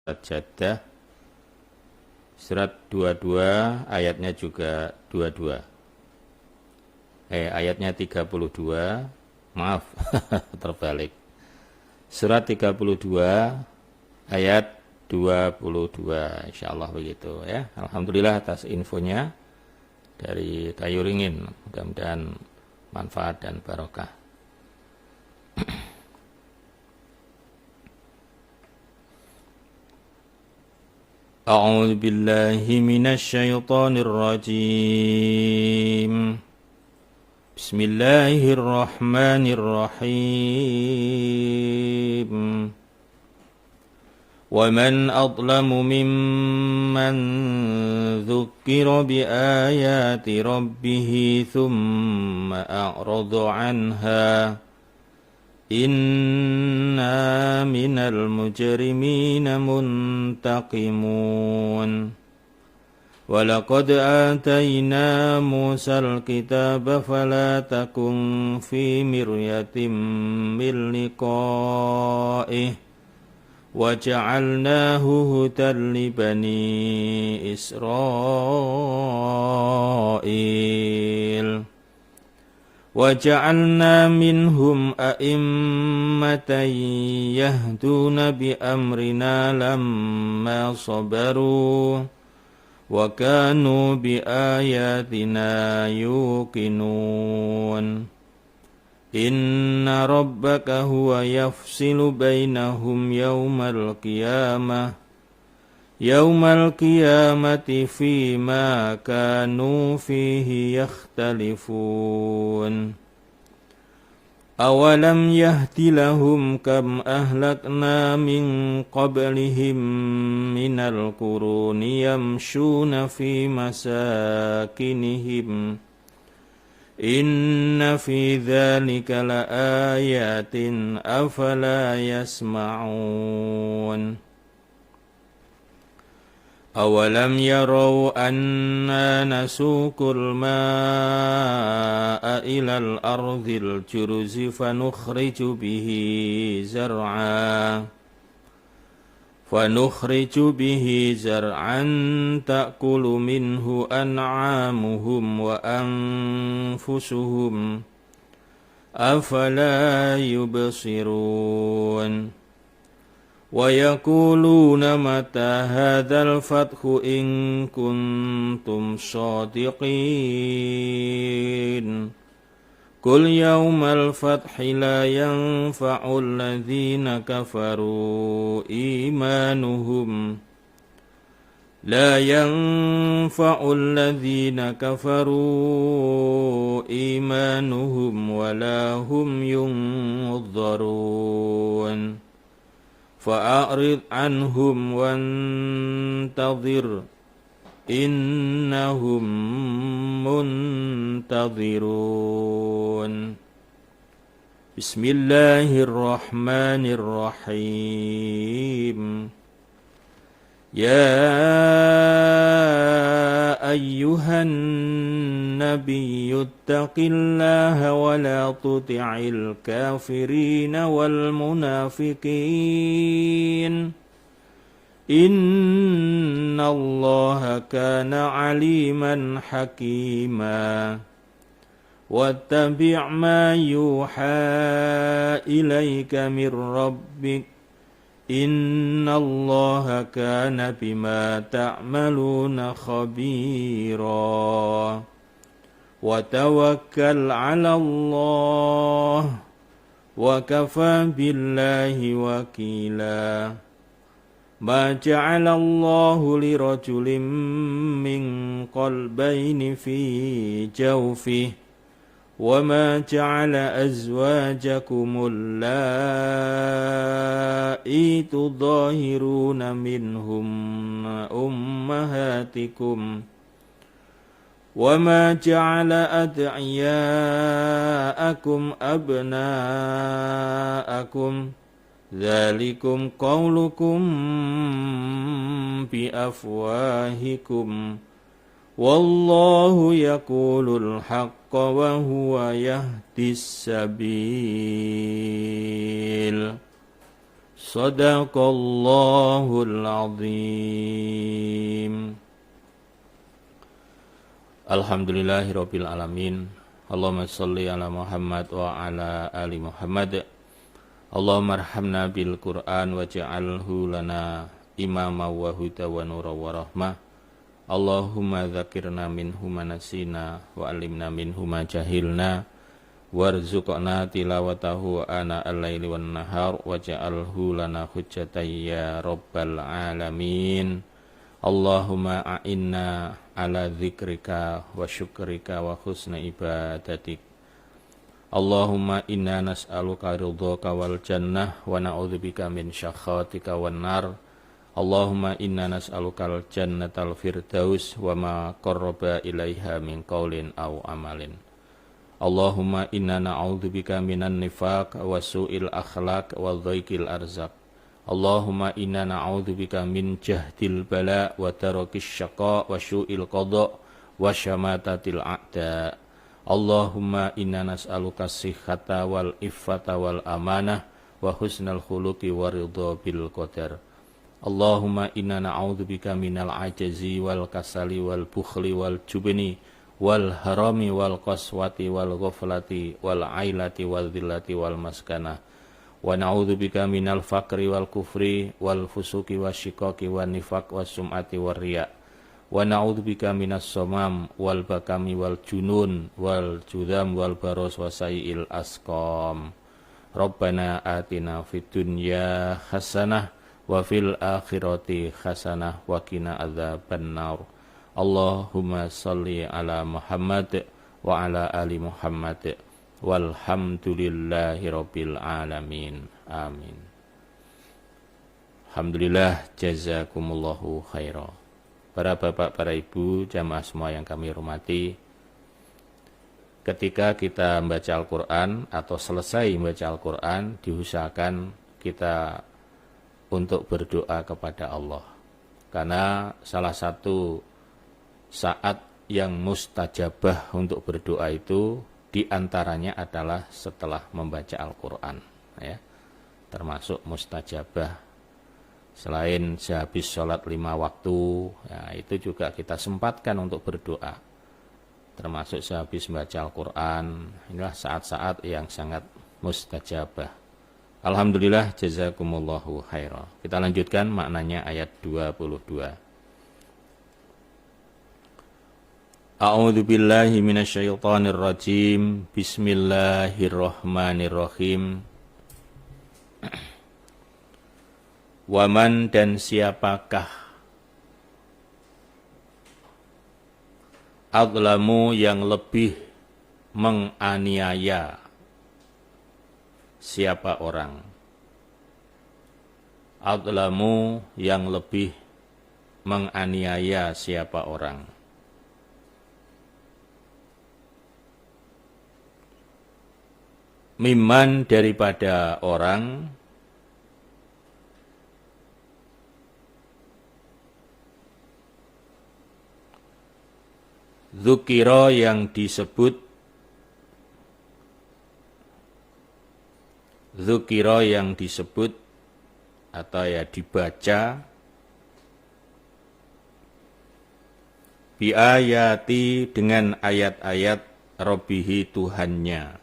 Sajdah surat 22 ayatnya juga 22. Ayatnya 32, maaf terbalik. Surat 32 ayat 22, insyaallah begitu ya. Alhamdulillah atas infonya dari Kayu Ringin, mudah-mudahan manfaat dan barokah. أعوذ بالله من الشيطان الرجيم بسم الله الرحمن الرحيم ومن أظلم ممن ذكر بآيات ربه ثم أعرض عنها إنا من المجرمين منتقمون ولقد آتينا موسى الكتاب فلا تكن في مرية من لقائه وجعلناه هدى لبني إسرائيل وجعلنا منهم أئمة يهدون بأمرنا لما صبروا وكانوا بآياتنا يوقنون إن ربك هو يفصل بينهم يوم القيامة فيما كانوا فيه يختلفون أولم يهد لهم كم أهلكنا من قبلهم من القرون يمشون في مساكنهم إن في ذلك لآيات أفلا يسمعون أولم يروا أنا نسوق الماء إلى الأرض الجرز فنخرج به زرعا تأكل منه أنعامهم وأنفسهم أفلا يبصرون ويقولون متى هذا الفتح إن كنتم صادقين قل يوم الفتح لا ينفع الذين كفروا إيمانهم ولا هم ينظرون فأعرض عنهم وانتظر إنهم منتظرون بسم الله الرحمن الرحيم يا أيها النبي اتق الله ولا تطع الكافرين والمنافقين إن الله كان عليما حكيما واتبع ما يوحى إليك من ربك إن الله كان بما تعملون خبيرا وتوكل على الله وكفى بالله وكيلا ما جعل الله لرجل من قلبين في جوفه وما جعل أزواجكم اللائي تظاهرون منهن أمهاتكم وما جعل أدعياءكم أبناءكم ذلكم قولكم بأفواهكم والله يقول الحق وهو يهدي السبيل Sadaqallahul azim. Alhamdulillahirabbil alamin. Allahumma shalli ala Muhammad wa ala ali Muhammad. Allahumma arhamna bil Qur'an waj'alhu lana imama wa huda wa nura wa rahmah. Allahumma dzakirna minhu ma nasina wa alimna minhu ma jahilna warzuqna tilawatahu ana al-laili wan nahar waj'alhu lana hujjatan ya rabbal alamin. Allahumma a'inna ala dzikrika wa syukrika wa husna ibadatik. Allahumma inna nas'aluka ridhaka wal jannah wa na'udzubika min syakhatika wan nar. Allahumma inna nas'alukal jannatal firdaus wa ma qarraba ilaiha min qaulin aw amalin. Allahumma inna na'udzubika minan nifaq wa su'il akhlaq wa dhaiqil arzaq. Allahumma inna na'udzubika min jahdil bala wa tarakis syaqa wa syu'il qada wa syamatatil a'da. Allahumma inna nas'aluka sihhata wal iffata wal amanah wa husnal khuluqi wa ridha bil qadar. Allahumma inna na'udzubika minal ajazi wal kasali wal bukhli wal jubni wal harami wal qaswati wal ghaflati wal ailati wal dhillati wal maskanah. Wa na'udzubika minal faqri wal kufri wal fusuki wasyiqaqi wan nifaq was sum'ati war riya. Wa na'udzubika minas samam wal bakami wal junun wal judam wal baros wasaiil asqam. Rabbana atina fid dunya hasanah wa fil akhirati hasanah wa qina adzabannar. Allahumma shalli ala Muhammad wa ala ali Muhammad walhamdulillahi rabbil alamin. Amin. Alhamdulillah, jazakumullahu khaira. Para bapak, para ibu, jamaah semua yang kami hormati, ketika kita membaca Al-Quran atau selesai membaca Al-Quran, diusahakan kita untuk berdoa kepada Allah. Karena salah satu saat yang mustajabah untuk berdoa itu diantaranya adalah setelah membaca Al-Quran, ya, termasuk mustajabah. Selain sehabis sholat 5 waktu, ya, itu juga kita sempatkan untuk berdoa, termasuk sehabis membaca Al-Quran. Inilah saat-saat yang sangat mustajabah. Alhamdulillah, jazakumullahu khaira. Kita lanjutkan maknanya ayat 22. A'udzu billahi minasyaitonir rajim. Bismillahirrahmanirrahim. Waman, dan siapakah adlamu yang lebih menganiaya. Siapa orang adlamu yang lebih menganiaya, siapa orang? Mimman, daripada orang dzukira yang disebut, dzukira yang disebut atau ya dibaca, biayati dengan ayat-ayat Rabbihi Tuhannya,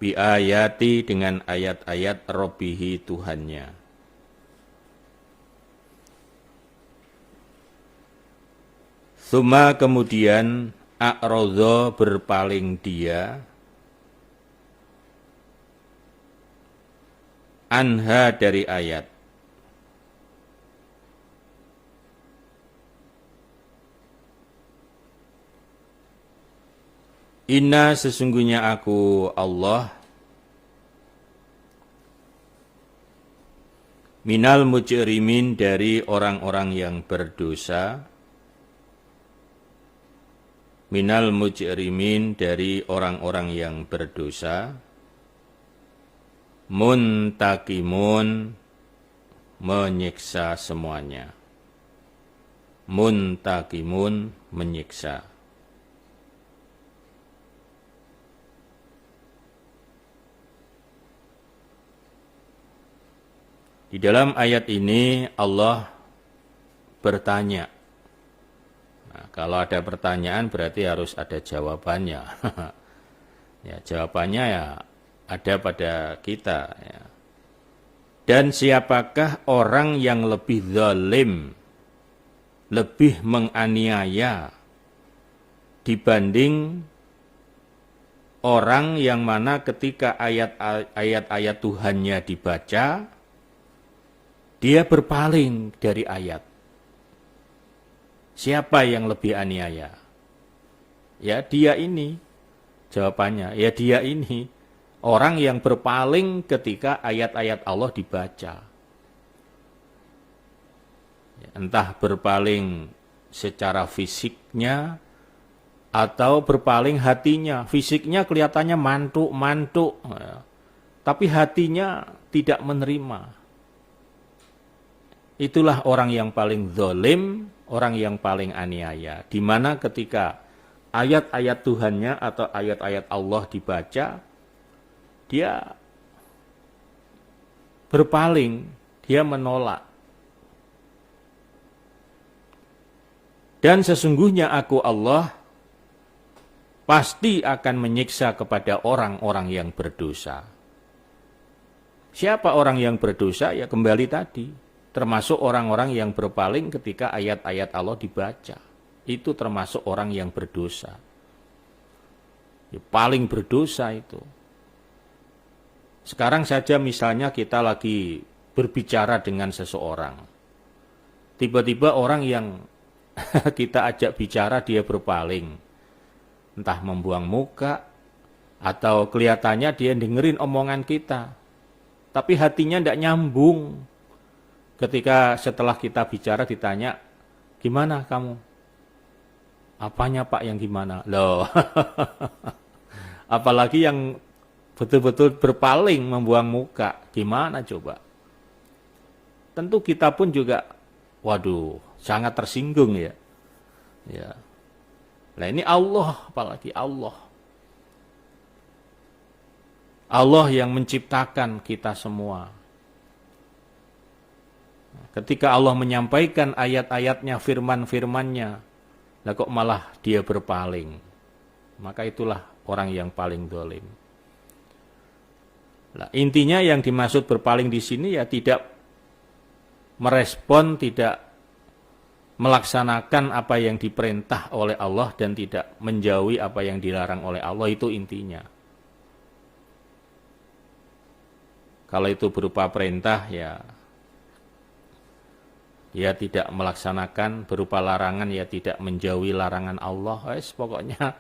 biayati dengan ayat-ayat Rabbihi Tuhannya. Tsumma, kemudian a'radha, berpaling dia, anha, dari ayat. Inna, sesungguhnya aku Allah, minal mujrimin, dari orang-orang yang berdosa, minal mujrimin, dari orang-orang yang berdosa, muntakimun, menyiksa semuanya, muntakimun, menyiksa. Di dalam ayat ini Allah bertanya. Nah, kalau ada pertanyaan berarti harus ada jawabannya. Ya, jawabannya ya ada pada kita. Ya. Dan siapakah orang yang lebih zalim, lebih menganiaya dibanding orang yang mana ketika ayat-ayat Tuhannya dibaca, dia berpaling dari ayat. Siapa yang lebih aniaya? Ya dia ini. Jawabannya, ya dia ini. Orang yang berpaling ketika ayat-ayat Allah dibaca. Ya, entah berpaling secara fisiknya, atau berpaling hatinya. Fisiknya kelihatannya mantuk-mantuk. Ya. Tapi hatinya tidak menerima. Itulah orang yang paling zalim, orang yang paling aniaya. Di mana ketika ayat-ayat Tuhannya atau ayat-ayat Allah dibaca, dia berpaling, dia menolak. Dan sesungguhnya aku Allah pasti akan menyiksa kepada orang-orang yang berdosa. Siapa orang yang berdosa? Ya kembali tadi. Termasuk orang-orang yang berpaling ketika ayat-ayat Allah dibaca. Itu termasuk orang yang berdosa. Ya, paling berdosa itu. Sekarang saja misalnya kita lagi berbicara dengan seseorang. Tiba-tiba orang yang kita ajak bicara dia berpaling. Entah membuang muka atau kelihatannya dia dengerin omongan kita. Tapi hatinya tidak nyambung. Ketika setelah kita bicara ditanya, gimana kamu? Apanya Pak yang gimana? Loh, apalagi yang betul-betul berpaling membuang muka. Gimana coba? Tentu kita pun juga, waduh, sangat tersinggung ya. Ya. Nah ini Allah, apalagi Allah. Allah yang menciptakan kita semua. Ketika Allah menyampaikan ayat-ayatnya, firman-firmannya, lah kok malah dia berpaling. Maka itulah orang yang paling zalim. Nah, intinya yang dimaksud berpaling di sini ya tidak merespon, tidak melaksanakan apa yang diperintah oleh Allah dan tidak menjauhi apa yang dilarang oleh Allah, itu intinya. Kalau itu berupa perintah ya dia tidak melaksanakan, berupa larangan ya tidak menjauhi larangan Allah. Pokoknya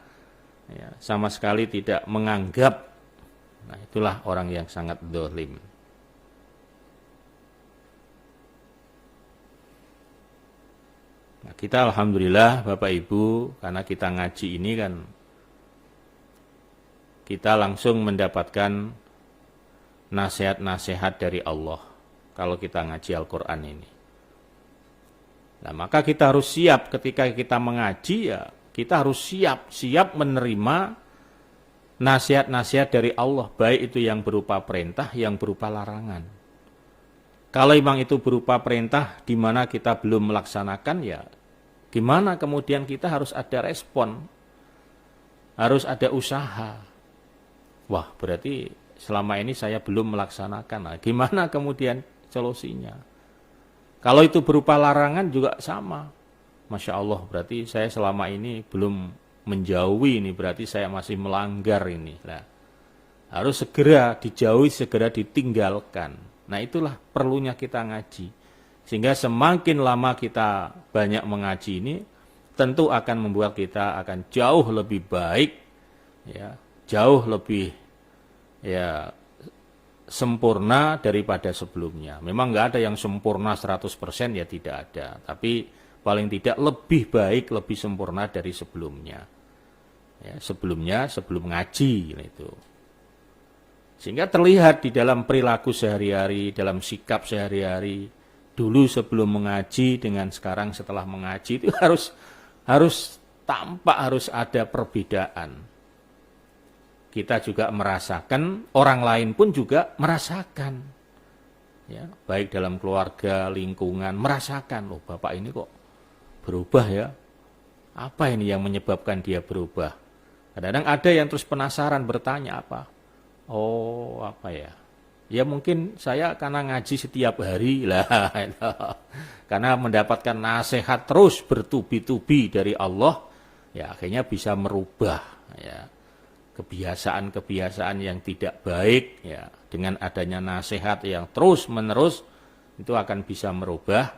ya, sama sekali tidak menganggap. Nah, itulah orang yang sangat zalim. Nah, kita alhamdulillah Bapak Ibu, karena kita ngaji ini kan kita langsung mendapatkan nasihat-nasihat dari Allah kalau kita ngaji Al-Quran ini. Nah, maka kita harus siap ketika kita mengaji ya, kita harus siap menerima nasihat-nasihat dari Allah, baik itu yang berupa perintah, yang berupa larangan. Kalau memang itu berupa perintah di mana kita belum melaksanakan ya, gimana kemudian kita harus ada respon, harus ada usaha. Wah, berarti selama ini saya belum melaksanakan. Nah, gimana kemudian solusinya? Kalau itu berupa larangan juga sama. Masya Allah, berarti saya selama ini belum menjauhi ini, berarti saya masih melanggar ini. Nah, harus segera dijauhi, segera ditinggalkan. Nah, itulah perlunya kita ngaji. Sehingga semakin lama kita banyak mengaji ini, tentu akan membuat kita akan jauh lebih baik, ya, jauh lebih ya sempurna daripada sebelumnya. Memang nggak ada yang sempurna 100% ya, tidak ada. Tapi paling tidak lebih baik, lebih sempurna dari sebelumnya. Ya, sebelum ngaji itu. Sehingga terlihat di dalam perilaku sehari-hari, dalam sikap sehari-hari. Dulu sebelum mengaji dengan sekarang setelah mengaji itu harus tampak, harus ada perbedaan. Kita juga merasakan, orang lain pun juga merasakan. ya, baik dalam keluarga, lingkungan, merasakan, loh bapak ini kok berubah ya, apa ini yang menyebabkan dia berubah. Kadang-kadang ada yang terus penasaran bertanya apa, oh apa ya, ya mungkin saya karena ngaji setiap hari lah, karena mendapatkan nasihat terus bertubi-tubi dari Allah, ya akhirnya bisa merubah ya kebiasaan-kebiasaan yang tidak baik, ya dengan adanya nasihat yang terus menerus itu akan bisa merubah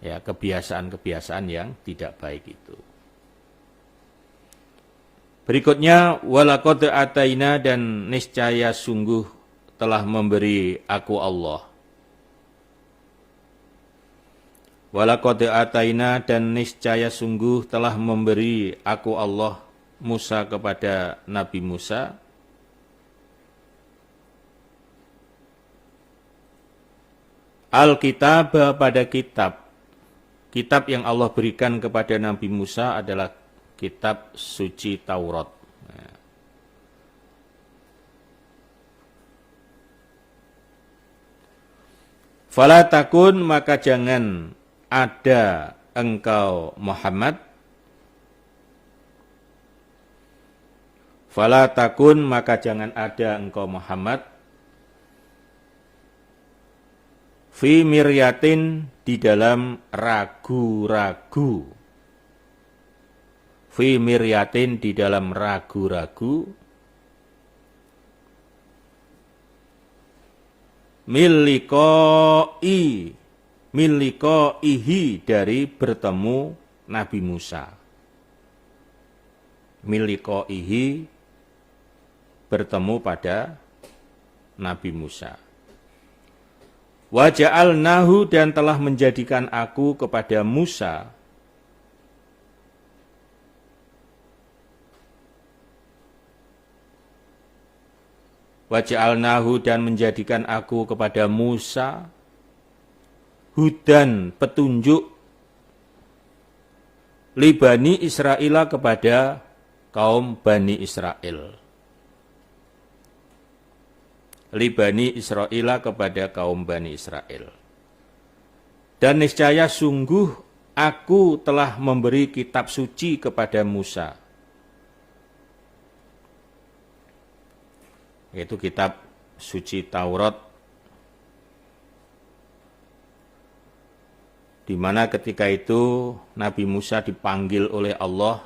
ya kebiasaan-kebiasaan yang tidak baik itu. Berikutnya, walaqad ataina, dan niscaya sungguh telah memberi aku Allah. Walaqad ataina, dan niscaya sungguh telah memberi aku Allah Musa kepada Nabi Musa. Alkitab, pada kitab. Kitab yang Allah berikan kepada Nabi Musa adalah kitab suci Taurat. Fala takun, maka jangan ada engkau Muhammad. Fala takun, maka jangan ada engkau Muhammad. Fi miryatin, di dalam ragu-ragu. Fi miryatin, di dalam ragu-ragu. Milikoihi, dari bertemu Nabi Musa. Milikoihi, bertemu pada Nabi Musa. Wa ja'alnahu, dan telah menjadikan aku kepada Musa wa ja'alnahu, dan menjadikan aku kepada Musa hudan, petunjuk, li Bani Israel, kepada kaum Bani Israel. Li Bani Israel, kepada kaum Bani Israel. Dan niscaya sungguh aku telah memberi kitab suci kepada Musa. Yaitu kitab suci Taurat, di mana ketika itu Nabi Musa dipanggil oleh Allah,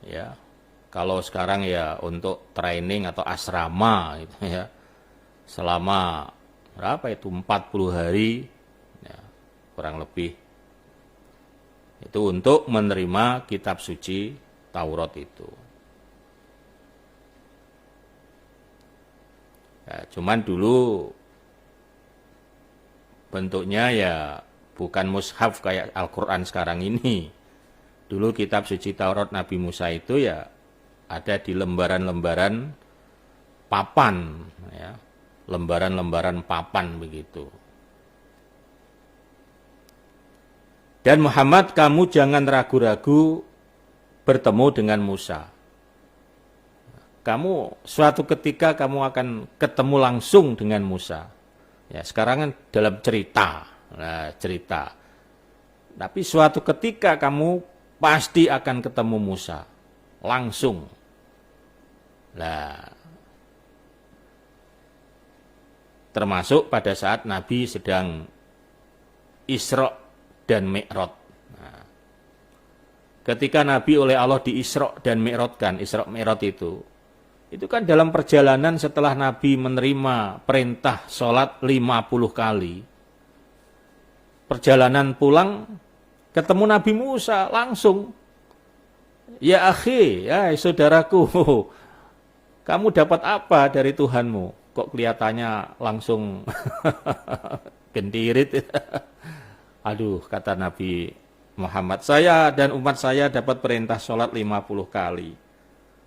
ya, kalau sekarang ya untuk training atau asrama gitu ya, selama berapa itu 40 hari ya, kurang lebih, itu untuk menerima kitab suci Taurat itu. Ya, cuman dulu bentuknya ya bukan mushaf kayak Al-Quran sekarang ini. Dulu kitab suci Taurat Nabi Musa itu ya ada di lembaran-lembaran papan, ya, lembaran-lembaran papan begitu. Dan Muhammad, kamu jangan ragu-ragu bertemu dengan Musa. Kamu suatu ketika kamu akan ketemu langsung dengan Musa. Ya, sekarang kan dalam cerita. Nah, cerita. Tapi suatu ketika kamu pasti akan ketemu Musa langsung. Nah, termasuk pada saat Nabi sedang Isra dan Mi'raj. Nah, ketika Nabi oleh Allah di Isra dan Mi'rajkan, Isra Mi'raj itu kan dalam perjalanan setelah Nabi menerima perintah sholat 50 kali. Perjalanan pulang, ketemu Nabi Musa langsung. Ya akhi, ya saudaraku, kamu dapat apa dari Tuhanmu? Kok kelihatannya langsung gendirit. Aduh, kata Nabi Muhammad, saya dan umat saya dapat perintah sholat 50 kali.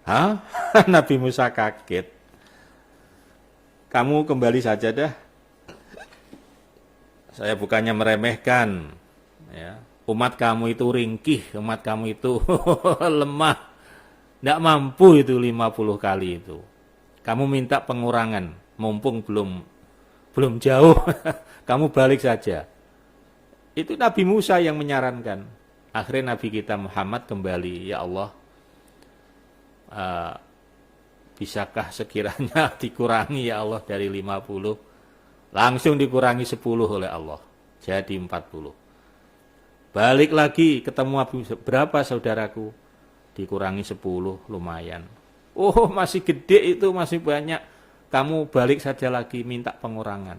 Hah? Nabi Musa kaget. Kamu kembali saja dah. Saya bukannya meremehkan, ya. Umat kamu itu ringkih, umat kamu itu lemah. Tidak mampu itu 50 kali itu. Kamu minta pengurangan, mumpung belum belum jauh, kamu balik saja. Itu Nabi Musa yang menyarankan. Akhirnya Nabi kita Muhammad kembali, ya Allah, bisakah sekiranya dikurangi ya Allah dari 50? Langsung dikurangi 10 oleh Allah. Jadi 40. Balik lagi ketemu Nabi Musa. Berapa saudaraku? Dikurangi 10, lumayan. Oh, masih gede itu, masih banyak. Kamu balik saja lagi, minta pengurangan.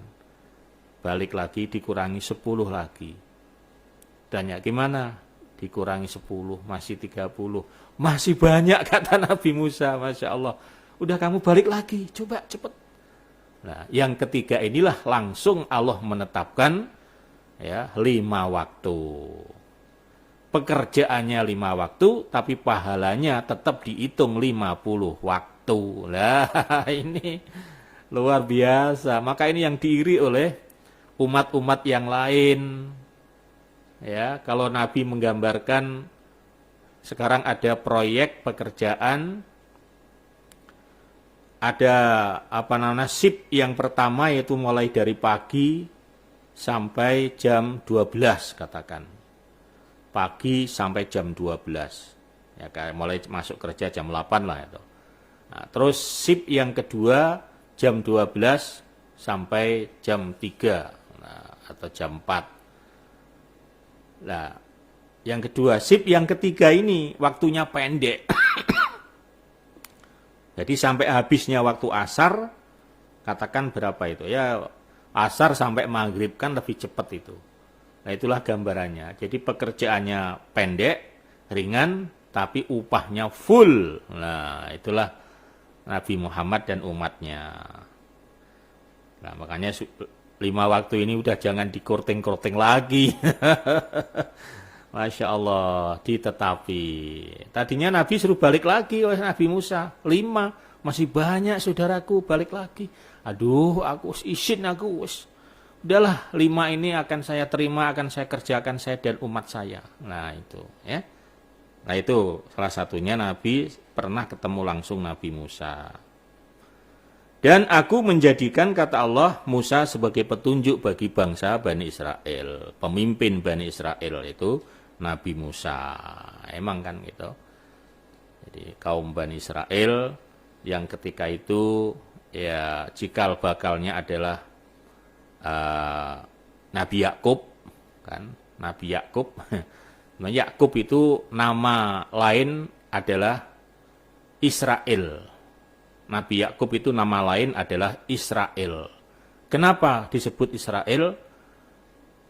Balik lagi, dikurangi 10 lagi. Tanya, gimana? Dikurangi 10, masih 30. Masih banyak, kata Nabi Musa, Masya Allah. Udah kamu balik lagi, coba cepet. Nah, yang ketiga inilah langsung Allah menetapkan ya 5 waktu. Pekerjaannya 5 waktu, tapi pahalanya tetap dihitung 50 waktu. Lah, ini luar biasa. Maka ini yang diiri oleh umat-umat yang lain. Ya, kalau Nabi menggambarkan sekarang ada proyek pekerjaan, ada shift yang pertama yaitu mulai dari pagi sampai jam 12 katakan. Pagi sampai jam 12. Ya, mulai masuk kerja jam 8 lah itu. Nah, terus shift yang kedua jam 12 sampai jam 3 atau jam 4. Nah, yang kedua, shift yang ketiga ini waktunya pendek. Jadi sampai habisnya waktu asar, katakan berapa itu? Ya, asar sampai maghrib kan lebih cepat itu. Nah, itulah gambarannya. Jadi pekerjaannya pendek, ringan, tapi upahnya full. Nah, itulah Nabi Muhammad dan umatnya. Nah, makanya 5 waktu ini udah jangan dikorting-korting lagi. Masya Allah, ditetapi. Tadinya Nabi suruh balik lagi oleh Nabi Musa. 5, masih banyak saudaraku, balik lagi. Aduh, aku izin aku. Udahlah, 5 ini akan saya terima, akan saya kerjakan saya dan umat saya. Nah itu ya. Nah itu salah satunya Nabi pernah ketemu langsung Nabi Musa. Dan aku menjadikan, kata Allah, Musa sebagai petunjuk bagi bangsa Bani Israel. Pemimpin Bani Israel itu Nabi Musa. Emang kan gitu. Jadi kaum Bani Israel yang ketika itu ya cikal bakalnya adalah Nabi Yakub kan. Nabi Yakub. Nah, Yakub itu nama lain adalah Israel. Nabi Yakub itu nama lain adalah Israel. Kenapa disebut Israel?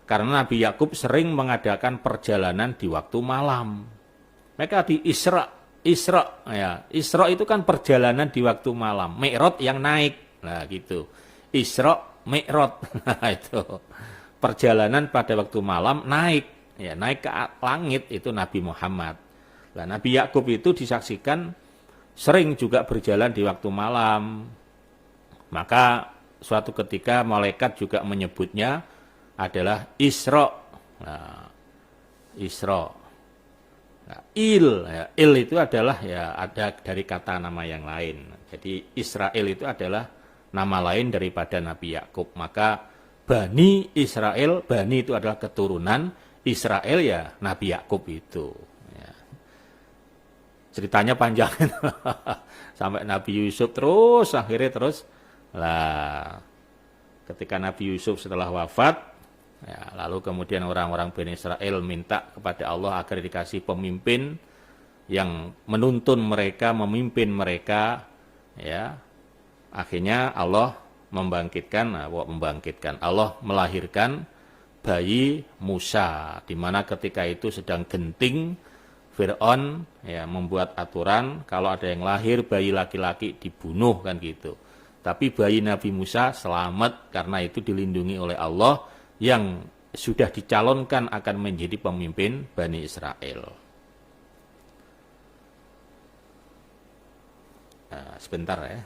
Karena Nabi Yakub sering mengadakan perjalanan di waktu malam. Mereka di Isra ya. Isra itu kan perjalanan di waktu malam. Mi'raj yang naik. Nah, gitu. Isra, Mi'raj. Nah, itu. Perjalanan pada waktu malam naik. Ya, naik ke langit itu Nabi Muhammad. Nah, Nabi Yakub itu disaksikan sering juga berjalan di waktu malam. Maka suatu ketika malaikat juga menyebutnya adalah Isra. Nah, Isra. Nah, Il itu adalah ya ada dari kata nama yang lain. Jadi Israel itu adalah nama lain daripada Nabi Yakub. Maka Bani Israel, Bani itu adalah keturunan, Israel ya Nabi Yakub itu. Ya. Ceritanya panjang. Sampai Nabi Yusuf terus akhirnya terus lah ketika Nabi Yusuf setelah wafat ya, lalu kemudian orang-orang Bani Israel minta kepada Allah agar dikasih pemimpin yang menuntun mereka, memimpin mereka ya. Akhirnya Allah Allah melahirkan bayi Musa, di mana ketika itu sedang genting Fir'aun ya membuat aturan kalau ada yang lahir bayi laki-laki dibunuh kan gitu. Tapi bayi Nabi Musa selamat karena itu dilindungi oleh Allah yang sudah dicalonkan akan menjadi pemimpin Bani Israel. Nah, sebentar ya.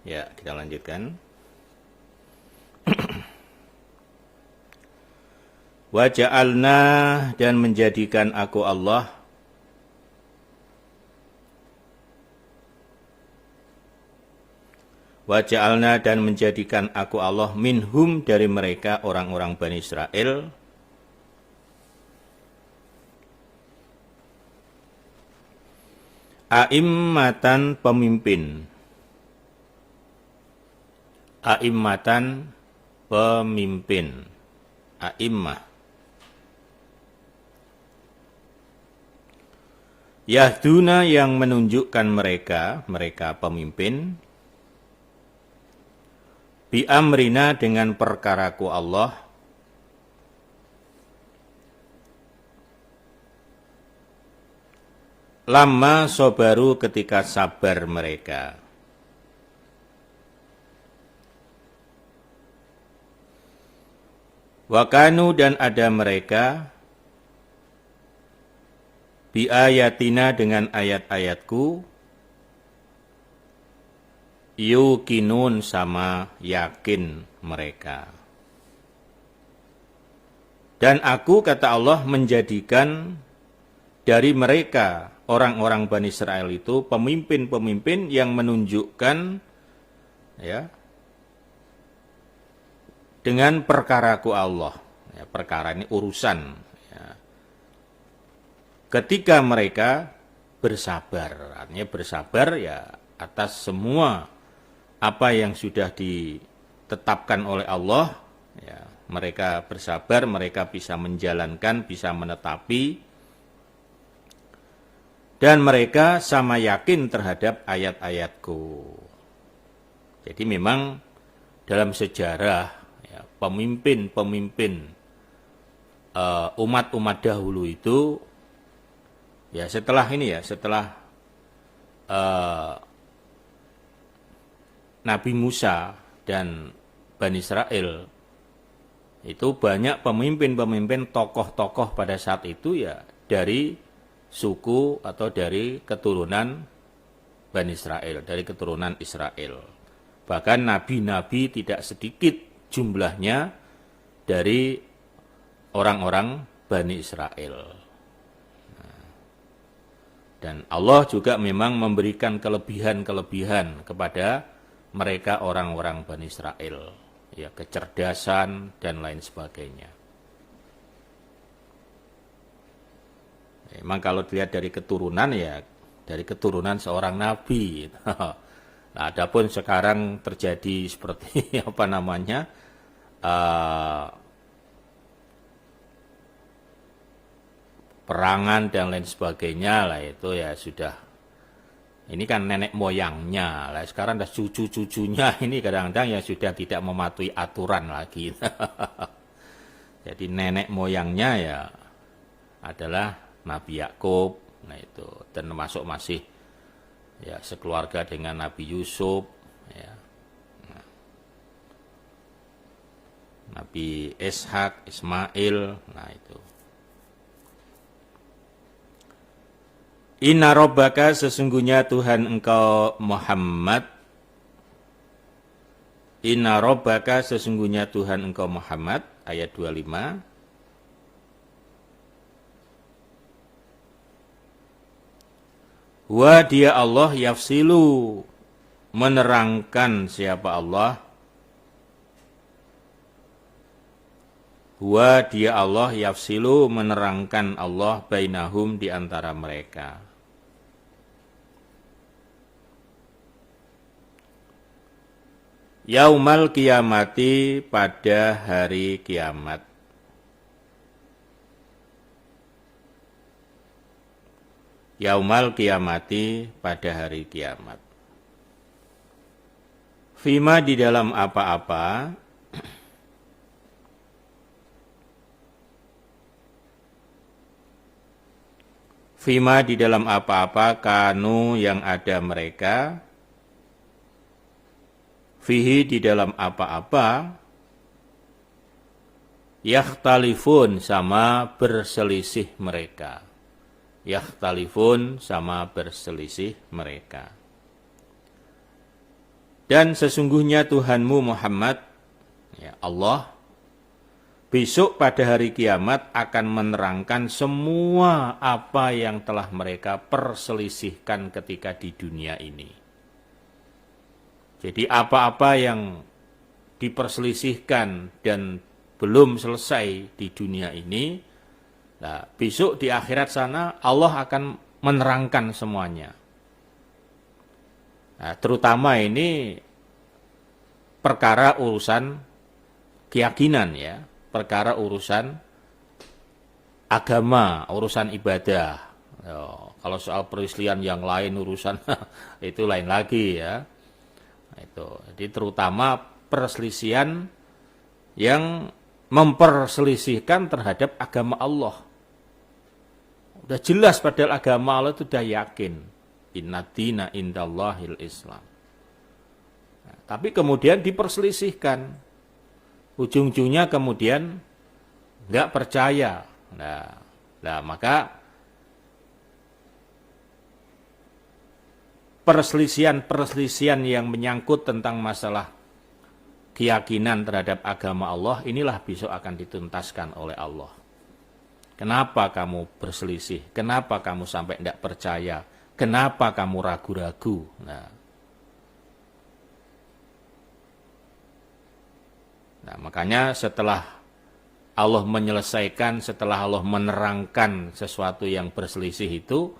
Ya, kita lanjutkan. Wa ja'alna, dan menjadikan aku Allah, wa ja'alna, dan menjadikan aku Allah, minhum, dari mereka orang-orang Bani Israel, a'immatan, pemimpin. A'immatan, pemimpin. A'immah. Yahduna, yang menunjukkan mereka pemimpin, bi amrina, dengan perkaraku Allah, lama sobaru, ketika sabar mereka. Wakanu, dan ada mereka, bi ayatina, dengan ayat-ayatku, yukinun, sama yakin mereka. Dan aku, kata Allah, menjadikan dari mereka orang-orang Bani Israel itu pemimpin-pemimpin yang menunjukkan, ya, dengan perkaraku Allah. Ya, perkara ini urusan. Ya. Ketika mereka bersabar, artinya bersabar ya atas semua apa yang sudah ditetapkan oleh Allah, ya, mereka bersabar, mereka bisa menjalankan, bisa menetapi, dan mereka sama yakin terhadap ayat-ayatku. Jadi memang dalam sejarah, ya, pemimpin-pemimpin umat-umat dahulu itu, ya setelah ini ya, setelah Nabi Musa dan Bani Israel, itu banyak pemimpin-pemimpin, tokoh-tokoh pada saat itu ya dari suku atau dari keturunan Bani Israel, dari keturunan Israel. Bahkan nabi-nabi tidak sedikit jumlahnya dari orang-orang Bani Israel. Dan Allah juga memang memberikan kelebihan-kelebihan kepada mereka orang-orang Bani Israel, ya, kecerdasan dan lain sebagainya. Memang kalau dilihat dari keturunan, ya dari keturunan seorang nabi. Nah, adapun sekarang terjadi seperti apa namanya, perangan dan lain sebagainya, lah itu ya sudah, ini kan nenek moyangnya lah, sekarang ada cucu-cucunya ini kadang-kadang ya sudah tidak mematuhi aturan lagi. Jadi nenek moyangnya ya adalah Nabi Yakub, nah itu, dan termasuk masih ya sekeluarga dengan Nabi Yusuf, ya. Nah, Nabi Ishak, Ismail, nah itu. Inna rabbaka, sesungguhnya Tuhan engkau Muhammad. Inna rabbaka, sesungguhnya Tuhan engkau Muhammad, ayat 25. Wa, dia Allah, yafsilu, menerangkan siapa Allah. Wa, dia Allah, yafsilu, menerangkan Allah, bainahum, di antara mereka. Yaumal kiamati, pada hari kiamat. Yaumal kiamati, pada hari kiamat. Fima, di dalam apa-apa. Fima, di dalam apa-apa, kanu, yang ada mereka. Fihi, di dalam apa-apa, yakhtalifun, sama berselisih mereka. Yakhtalifun, sama berselisih mereka. Dan sesungguhnya Tuhanmu Muhammad, ya Allah, besok pada hari kiamat akan menerangkan semua apa yang telah mereka perselisihkan ketika di dunia ini. Jadi apa-apa yang diperselisihkan dan belum selesai di dunia ini, nah, besok di akhirat sana Allah akan menerangkan semuanya. Nah, terutama ini perkara urusan keyakinan ya, perkara urusan agama, urusan ibadah. Kalau soal perselisihan yang lain urusan itu lain lagi ya. Jadi terutama perselisihan yang memperselisihkan terhadap agama Allah. Udah jelas padahal agama Allah itu udah yakin. Inna dina indallahil Islam. Nah, tapi kemudian diperselisihkan. Ujung-ujungnya kemudian nggak percaya. Nah, maka perselisihan yang menyangkut tentang masalah keyakinan terhadap agama Allah, inilah besok akan dituntaskan oleh Allah. Kenapa kamu berselisih? Kenapa kamu sampai tidak percaya? Kenapa kamu ragu-ragu? Nah, makanya setelah Allah menyelesaikan, setelah Allah menerangkan sesuatu yang berselisih itu,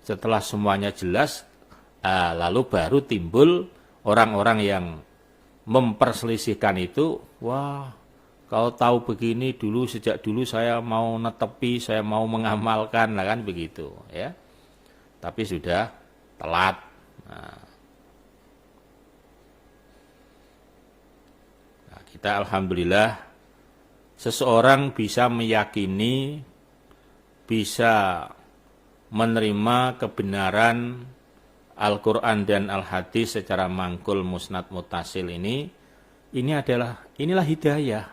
setelah semuanya jelas, lalu baru timbul orang-orang yang memperselisihkan itu. Wah, kalau tahu begini dulu, sejak dulu saya mau netepi, saya mau mengamalkan, lah kan begitu ya. Tapi sudah telat. Nah, kita alhamdulillah seseorang bisa meyakini, bisa menerima kebenaran Al-Quran dan Al-Hadis secara mangkul musnad mutasil inilah hidayah.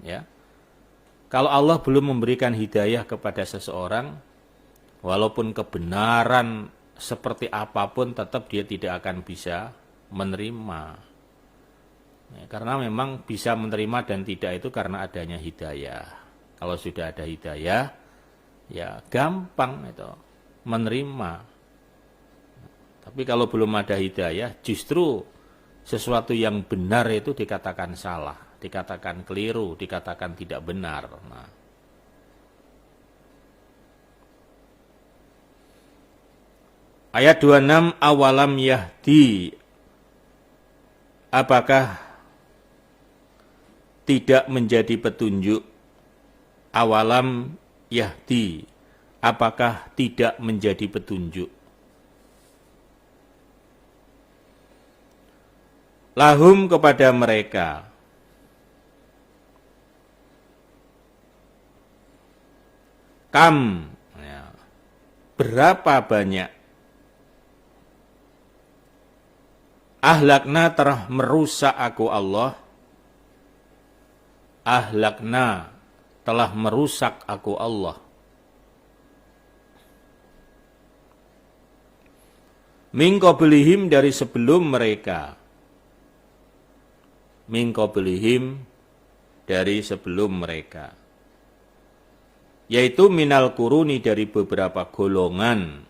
Ya. Kalau Allah belum memberikan hidayah kepada seseorang, walaupun kebenaran seperti apapun tetap dia tidak akan bisa menerima. Ya, karena memang bisa menerima dan tidak itu karena adanya hidayah. Kalau sudah ada hidayah, ya gampang itu menerima. Tapi kalau belum ada hidayah, justru sesuatu yang benar itu dikatakan salah, dikatakan keliru, dikatakan tidak benar. Nah, ayat 26, awalam yahdi, apakah tidak menjadi petunjuk? Awalam yahdi, apakah tidak menjadi petunjuk? Lahum, kepada mereka, kam, ya, berapa banyak, ahlakna, telah merusak aku Allah, ahlakna, telah merusak aku Allah, min qablihim, dari sebelum mereka, min qablihim, dari sebelum mereka, yaitu minal kuruni, dari beberapa golongan,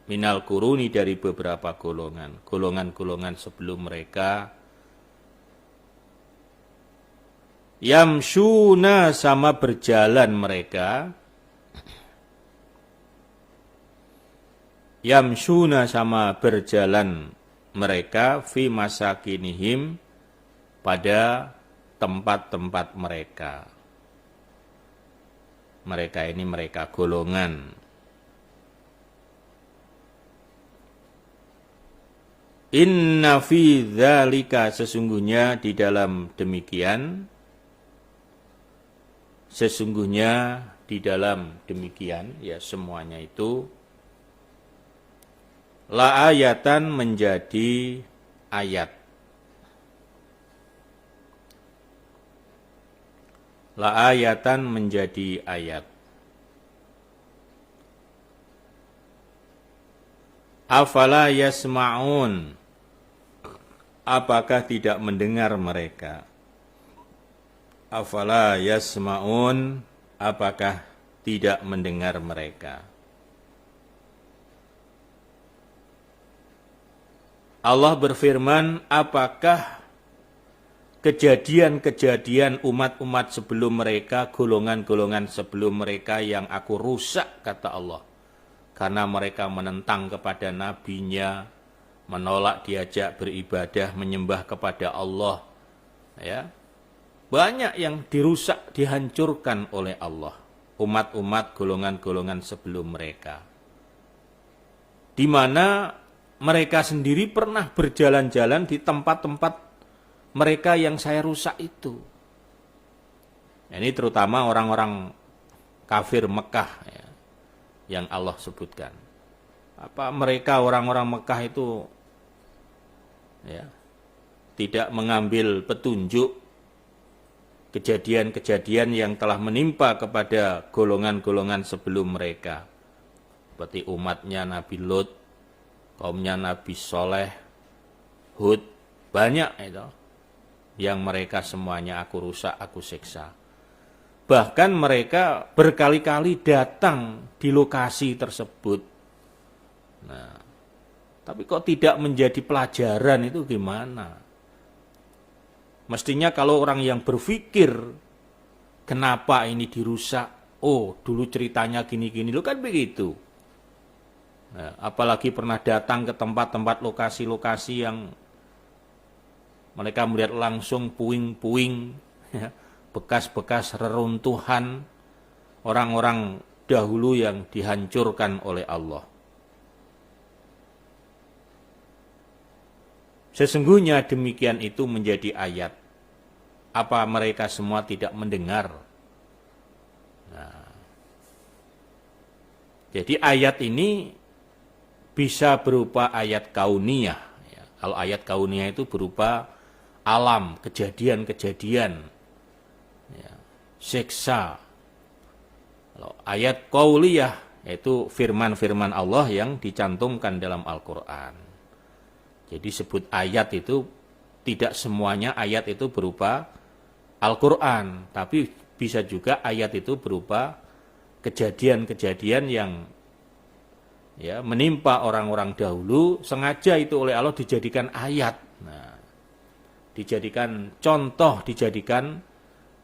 minal kuruni, dari beberapa golongan, golongan-golongan sebelum mereka, yamshuna, sama berjalan mereka, yamshuna, sama berjalan mereka, fi masakinihim, pada tempat-tempat mereka. Mereka ini mereka golongan. Inna fi dzalika, sesungguhnya di dalam demikian, sesungguhnya di dalam demikian, ya semuanya itu, la ayatan, menjadi ayat. La ayatan, menjadi ayat. Afala yasma'un, apakah tidak mendengar mereka? Afala yasma'un, apakah tidak mendengar mereka? Allah berfirman, apakah kejadian-kejadian umat-umat sebelum mereka, golongan-golongan sebelum mereka yang aku rusak, kata Allah. Karena mereka menentang kepada nabinya, menolak diajak beribadah, menyembah kepada Allah. Ya, banyak yang dirusak, dihancurkan oleh Allah. Umat-umat, golongan-golongan sebelum mereka. Di mana mereka sendiri pernah berjalan-jalan di tempat-tempat mereka yang saya rusak itu. Ini terutama orang-orang kafir Mekah ya, yang Allah sebutkan. Apa mereka orang-orang Mekah itu ya, tidak mengambil petunjuk kejadian-kejadian yang telah menimpa kepada golongan-golongan sebelum mereka. Seperti umatnya Nabi Lut, kaumnya Nabi Soleh, Hud, banyak itu. Yang mereka semuanya aku rusak, aku siksa. Bahkan mereka berkali-kali datang di lokasi tersebut. Nah, tapi kok tidak menjadi pelajaran itu gimana? Mestinya kalau orang yang berpikir, kenapa ini dirusak? Oh, dulu ceritanya gini-gini, lo kan begitu. Nah, apalagi pernah datang ke tempat-tempat lokasi-lokasi yang mereka melihat langsung puing-puing, ya, bekas-bekas reruntuhan orang-orang dahulu yang dihancurkan oleh Allah. Sesungguhnya demikian itu menjadi ayat. Apa mereka semua tidak mendengar? Nah, jadi ayat ini bisa berupa ayat kauniyah. Ya, kalau ayat kauniyah itu berupa alam, kejadian-kejadian. Ya, siksa. Kalau ayat qauliyah yaitu firman-firman Allah yang dicantumkan dalam Al-Quran. Jadi sebut ayat itu tidak semuanya ayat itu berupa Al-Quran, tapi bisa juga ayat itu berupa kejadian-kejadian yang ya menimpa orang-orang dahulu, sengaja itu oleh Allah dijadikan ayat. Nah, dijadikan contoh, dijadikan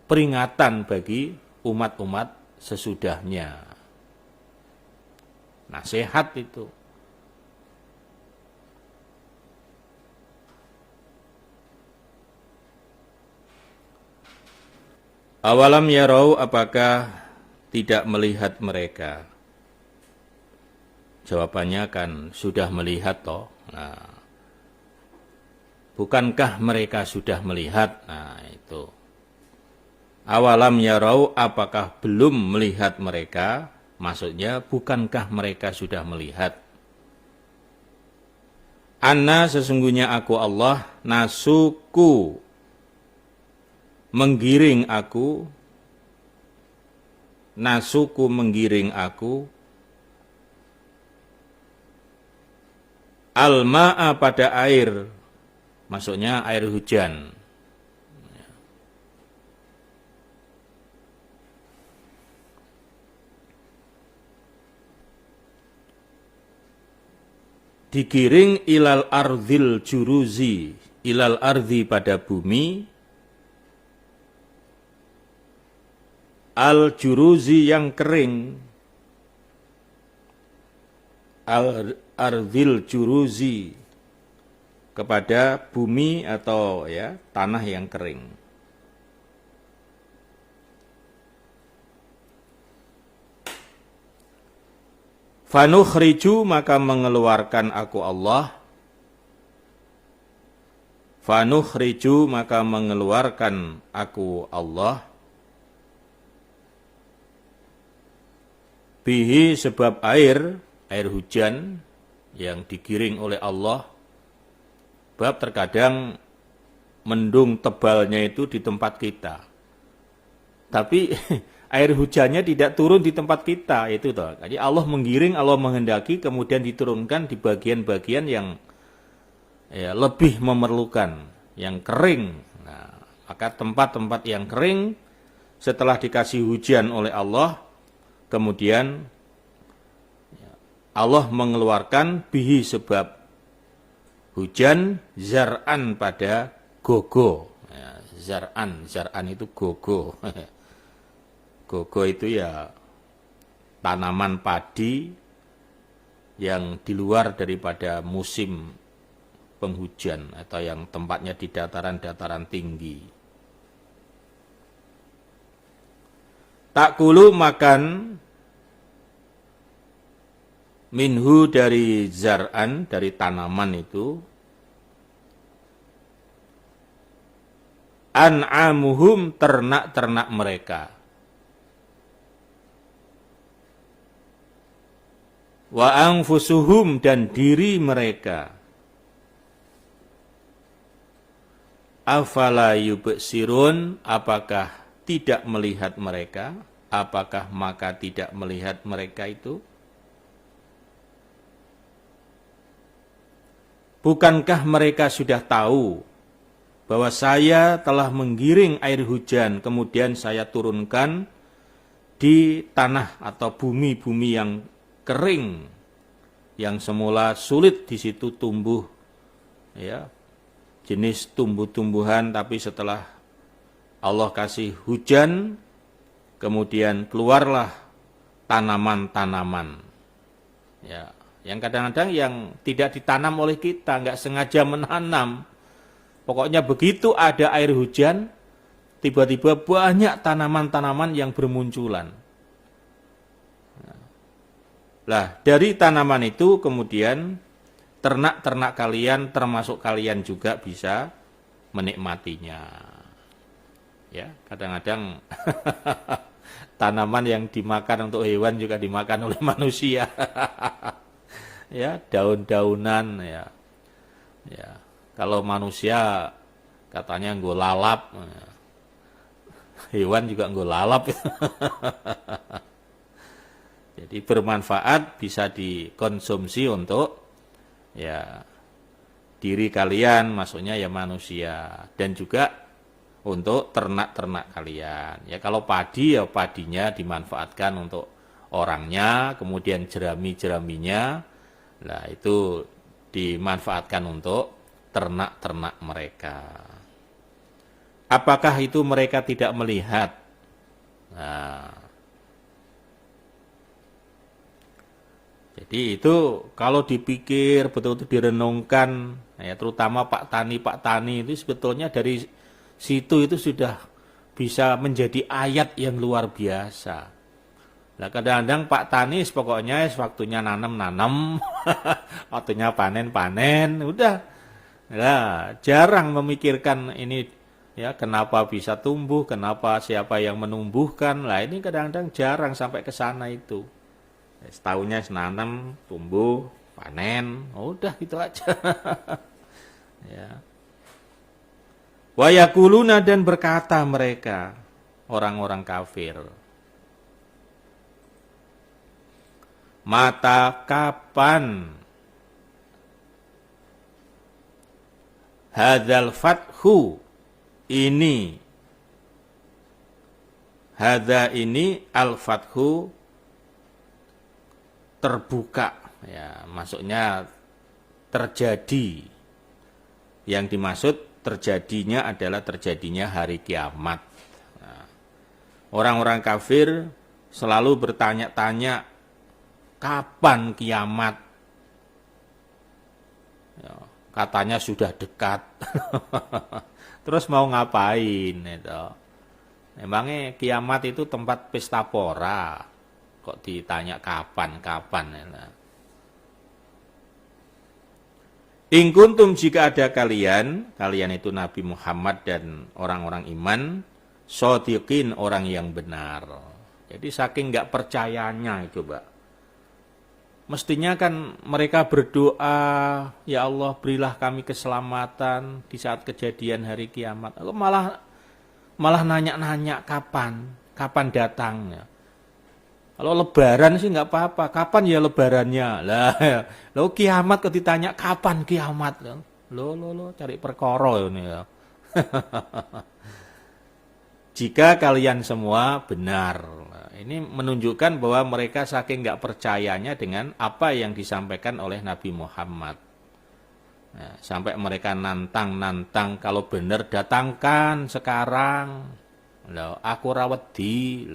peringatan bagi umat-umat sesudahnya. Nasihat itu. Awalam yarau, apakah tidak melihat mereka? Jawabannya kan sudah melihat toh. Nah, bukankah mereka sudah melihat? Nah, itu. Awalam yarau, apakah belum melihat mereka? Maksudnya, bukankah mereka sudah melihat? Anna, sesungguhnya aku Allah, nasuku, menggiring aku, nasuku menggiring aku, al-ma'a pada air, maksudnya air hujan. Digiring ilal ardhil juruzi, ilal ardhi pada bumi, al juruzi yang kering, al ardhil juruzi kepada bumi atau ya tanah yang kering. Fanukhriju, maka mengeluarkan aku Allah. Fanukhriju, maka mengeluarkan aku Allah. Bihi, sebab air hujan yang digiring oleh Allah. Sebab terkadang mendung tebalnya itu di tempat kita. tapi air hujannya tidak turun di tempat kita, itu toh. Jadi Allah menggiring, Allah menghendaki, kemudian diturunkan di bagian-bagian yang ya, lebih memerlukan, yang kering. Nah, maka tempat-tempat yang kering setelah dikasih hujan oleh Allah, kemudian ya, Allah mengeluarkan bihi sebab hujan zar'an pada gogo. Ya, zar'an itu gogo. Gogo itu ya tanaman padi yang di luar daripada musim penghujan atau yang tempatnya di dataran-dataran tinggi. Takulu makan minhu dari zar'an, dari tanaman itu, an'amuhum ternak-ternak mereka, wa anfusuhum dan diri mereka, afala yubsirun apakah tidak melihat mereka, apakah maka tidak melihat mereka itu? Bukankah mereka sudah tahu bahwa saya telah menggiring air hujan, kemudian saya turunkan di tanah atau bumi-bumi yang kering, yang semula sulit di situ tumbuh ya jenis tumbuh-tumbuhan, tapi setelah Allah kasih hujan, kemudian keluarlah tanaman-tanaman ya, yang kadang-kadang yang tidak ditanam oleh kita, nggak sengaja menanam. Pokoknya begitu ada air hujan, tiba-tiba banyak tanaman-tanaman yang bermunculan. Lah, dari tanaman itu kemudian ternak-ternak kalian, termasuk kalian juga bisa menikmatinya. Ya, kadang-kadang tanaman yang dimakan untuk hewan juga dimakan oleh manusia. Ya, daun-daunan ya. Ya, kalau manusia katanya nggo lalap. Hewan juga nggo lalap. Jadi bermanfaat, bisa dikonsumsi untuk ya diri kalian, maksudnya ya manusia, dan juga untuk ternak-ternak kalian. Ya kalau padi ya padinya dimanfaatkan untuk orangnya, kemudian jerami-jeraminya, nah itu dimanfaatkan untuk ternak-ternak mereka. Apakah itu mereka tidak melihat? Nah, jadi itu kalau dipikir betul-betul direnungkan, ya terutama Pak Tani itu sebetulnya dari situ itu sudah bisa menjadi ayat yang luar biasa. Nah kadang-kadang Pak Tani pokoknya waktunya nanam, waktunya panen, udah. Nah, jarang memikirkan ini ya kenapa bisa tumbuh, kenapa siapa yang menumbuhkan. Lah ini kadang-kadang jarang sampai ke sana itu. Setahunnya nanam, tumbuh, panen, udah gitu aja. Ya. Wa yaquluna dan berkata mereka orang-orang kafir, mata kapan hadzal fathu ini, hadza ini al-fathu terbuka, ya maksudnya terjadi. Yang dimaksud terjadinya adalah terjadinya hari kiamat. Nah, orang-orang kafir selalu bertanya-tanya kapan kiamat. Ya, katanya sudah dekat. Terus mau ngapain itu? Emangnya kiamat itu tempat pesta pora? Kok ditanya kapan-kapan ya. In kuntum jika ada kalian itu Nabi Muhammad dan orang-orang iman, shodiqin orang yang benar. Jadi saking nggak percayanya coba. Mestinya kan mereka berdoa, ya Allah berilah kami keselamatan di saat kejadian hari kiamat. Malah malah nanya-nanya kapan datangnya. Kalau lebaran sih nggak apa-apa, kapan ya lebarannya? Lah, lo kiamat kok ditanya kapan kiamat? Lo cari perkara ini ya. Jika kalian semua benar, ini menunjukkan bahwa mereka saking nggak percayanya dengan apa yang disampaikan oleh Nabi Muhammad. Nah, sampai mereka nantang kalau benar datangkan sekarang. Loh, aku rawedi.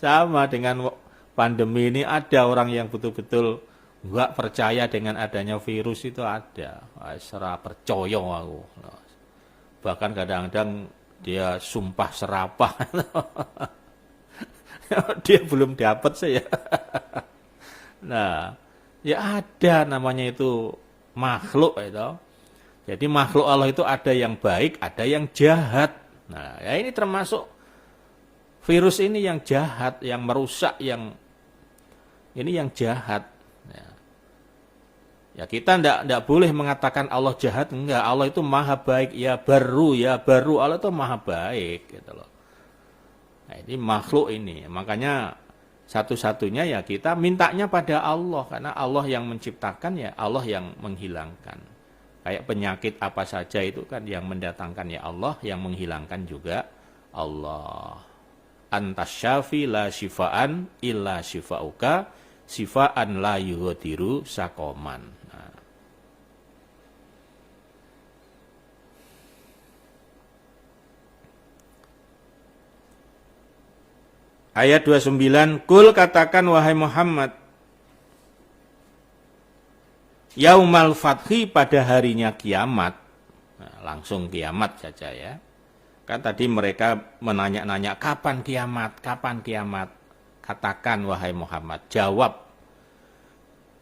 Sama dengan pandemi ini, ada orang yang betul-betul nggak percaya dengan adanya virus itu ada. Serah percaya aku. Bahkan kadang-kadang dia sumpah serapah. Dia belum dapat saya. Nah, ya ada namanya itu makhluk itu. Jadi makhluk Allah itu ada yang baik, ada yang jahat. Nah, ya ini termasuk virus ini yang jahat, yang merusak, ini yang jahat. Ya kita tidak boleh mengatakan Allah jahat, enggak. Allah itu maha baik, ya baru, Allah itu maha baik. Gitu loh. Nah, ini makhluk ini, makanya satu-satunya ya kita mintanya pada Allah, karena Allah yang menciptakan, ya Allah yang menghilangkan. Kayak penyakit apa saja itu kan yang mendatangkan ya Allah, yang menghilangkan juga Allah. Antas syafi la syifaan illa syifauka syifaan la yughadiru sakoman. Nah. Ayat 29, Kul katakan wahai Muhammad, Yaumal fathi pada harinya kiamat. Nah, langsung kiamat saja ya. Kan tadi mereka menanya-nanya kapan kiamat, kapan kiamat. Katakan wahai Muhammad, jawab.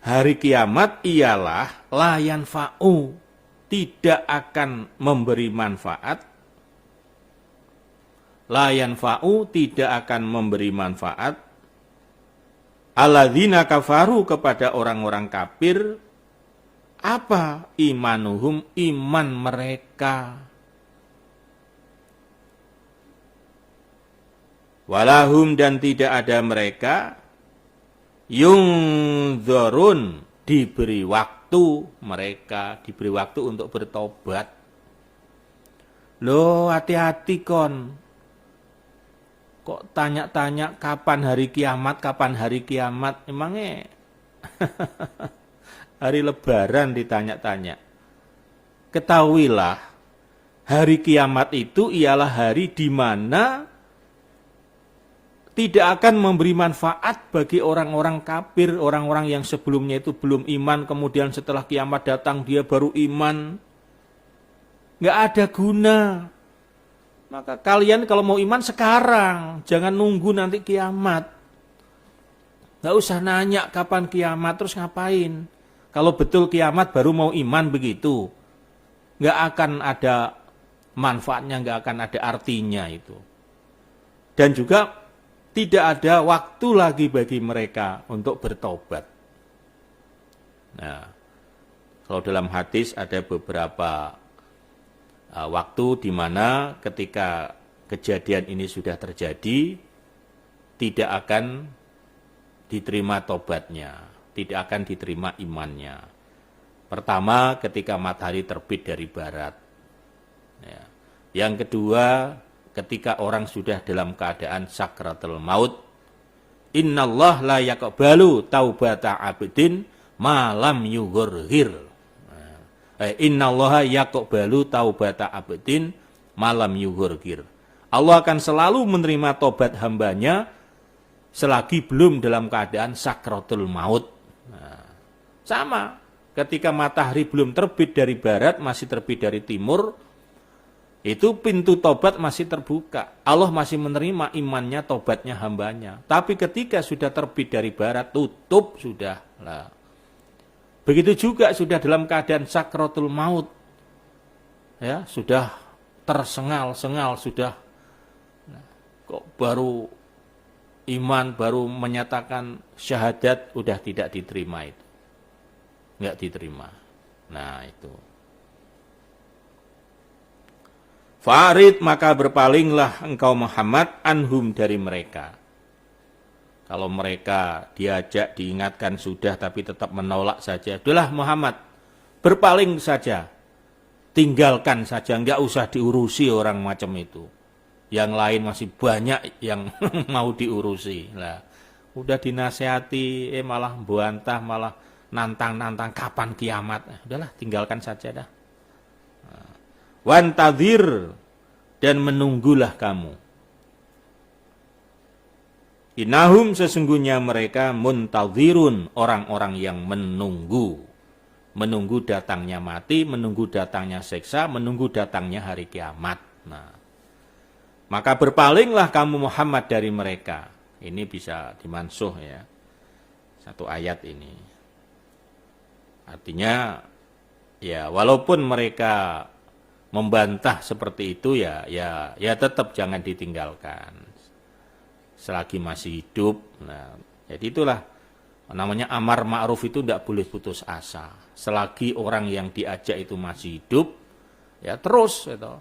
Hari kiamat ialah la yanfa'u, tidak akan memberi manfaat. La yanfa'u, tidak akan memberi manfaat. Alladzina kafaru, kepada orang-orang kafir. Apa imanuhum, iman mereka. Walahum, dan tidak ada mereka, yungdzarun, diberi waktu, mereka diberi waktu untuk bertobat. Loh, hati-hati kon. Kok tanya-tanya kapan hari kiamat, emangnya hari lebaran ditanya-tanya. Ketahuilah, hari kiamat itu ialah hari di mana tidak akan memberi manfaat bagi orang-orang kafir, orang-orang yang sebelumnya itu belum iman, kemudian setelah kiamat datang dia baru iman. Nggak ada guna. Maka kalian kalau mau iman sekarang, jangan nunggu nanti kiamat. Nggak usah nanya kapan kiamat, terus ngapain? Kalau betul kiamat baru mau iman begitu. Nggak akan ada manfaatnya, nggak akan ada artinya itu. Dan juga tidak ada waktu lagi bagi mereka untuk bertobat. Nah, kalau dalam hadis ada beberapa waktu di mana ketika kejadian ini sudah terjadi, tidak akan diterima tobatnya, tidak akan diterima imannya. Pertama, ketika matahari terbit dari barat. Ya. Yang kedua, ketika orang sudah dalam keadaan sakratul maut. Innallah la yaqbalu taubata abdin malam yughurhir. Innallaha yaqbalu taubata abdin malam yughurhir. Allah akan selalu menerima tobat hambanya selagi belum dalam keadaan sakratul maut. Nah, sama, ketika matahari belum terbit dari barat, masih terbit dari timur, itu pintu tobat masih terbuka. Allah masih menerima imannya, tobatnya hambanya. Tapi ketika sudah terbit dari barat, tutup sudah. Lah. Begitu juga sudah dalam keadaan sakratul maut. Ya, sudah tersengal-sengal, sudah. Nah, kok baru iman, baru menyatakan syahadat, udah tidak diterima itu. Enggak diterima. Nah, itu. Farid, maka berpalinglah engkau Muhammad anhum dari mereka. Kalau mereka diajak, diingatkan sudah tapi tetap menolak saja. Udahlah Muhammad, berpaling saja. Tinggalkan saja, enggak usah diurusi orang macam itu. Yang lain masih banyak yang mau diurusi. Lah, udah dinasehati, malah buantah, malah nantang-nantang kapan kiamat. Udahlah, tinggalkan saja dah. Wantadhir, dan menunggulah kamu. Innahum, sesungguhnya mereka muntadhirun, orang-orang yang menunggu. Menunggu datangnya mati, menunggu datangnya siksa, menunggu datangnya hari kiamat. Nah, maka berpalinglah kamu Muhammad dari mereka. Ini bisa dimansuh ya. Satu ayat ini. Artinya ya walaupun mereka membantah seperti itu ya tetap jangan ditinggalkan. Selagi masih hidup. Nah, jadi itulah namanya amar ma'ruf itu tidak boleh putus asa. Selagi orang yang diajak itu masih hidup, ya terus itu.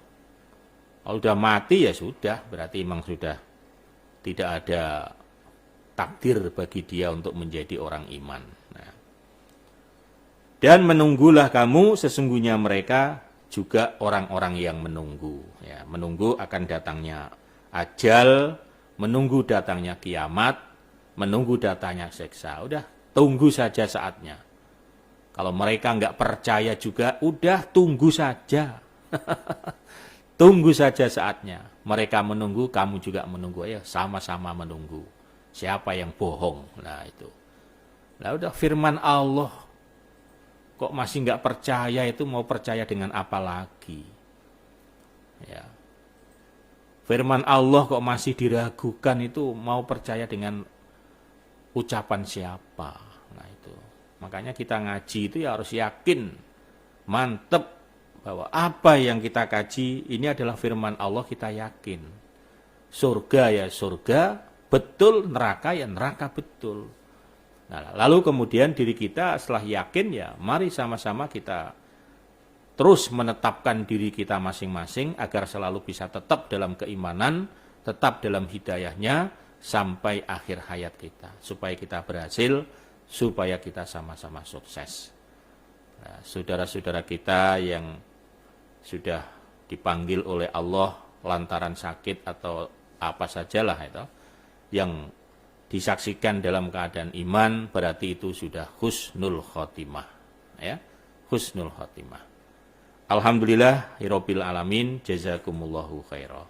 Kalau sudah mati ya sudah, berarti memang sudah tidak ada takdir bagi dia untuk menjadi orang iman. Nah. Dan menunggulah kamu, sesungguhnya mereka juga orang-orang yang menunggu. Ya, menunggu akan datangnya ajal, menunggu datangnya kiamat, menunggu datangnya siksa. Udah, tunggu saja saatnya. Kalau mereka nggak percaya juga, udah tunggu saja. Tunggu saja saatnya. Mereka menunggu, kamu juga menunggu. Ya, sama-sama menunggu. Siapa yang bohong? Nah itu. Nah udah firman Allah. Kok masih nggak percaya itu mau percaya dengan apa lagi? Ya. Firman Allah kok masih diragukan itu mau percaya dengan ucapan siapa? Nah itu. Makanya kita ngaji itu ya harus yakin, mantep bahwa apa yang kita kaji ini adalah firman Allah, kita yakin. Surga ya surga, betul, neraka ya neraka betul. Nah, lalu kemudian diri kita setelah yakin ya mari sama-sama kita terus menetapkan diri kita masing-masing agar selalu bisa tetap dalam keimanan, tetap dalam hidayahnya sampai akhir hayat kita. Supaya kita berhasil, supaya kita sama-sama sukses. Nah, saudara-saudara kita yang sudah dipanggil oleh Allah lantaran sakit atau apa sajalah itu, yang disaksikan dalam keadaan iman, berarti itu sudah husnul khotimah. Ya, husnul khotimah. Alhamdulillah, Rabbil alamin, jazakumullahu khairan.